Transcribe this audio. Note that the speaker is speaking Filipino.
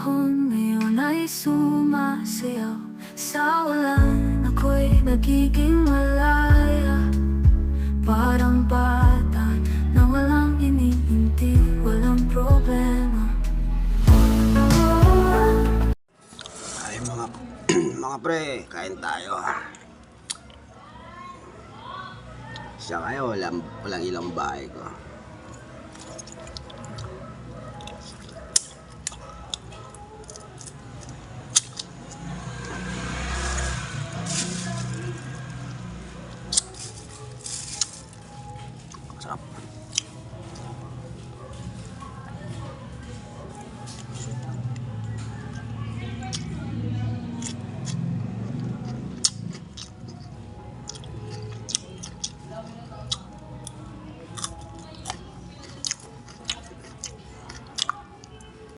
panahon ngayon ay sumasayaw. Sa walan ako'y nagiging malaya, parang bata na walang iniintindi, walang problema. Ay mga mga pre, kain tayo. Siya kayo, walang ilang bahay ko.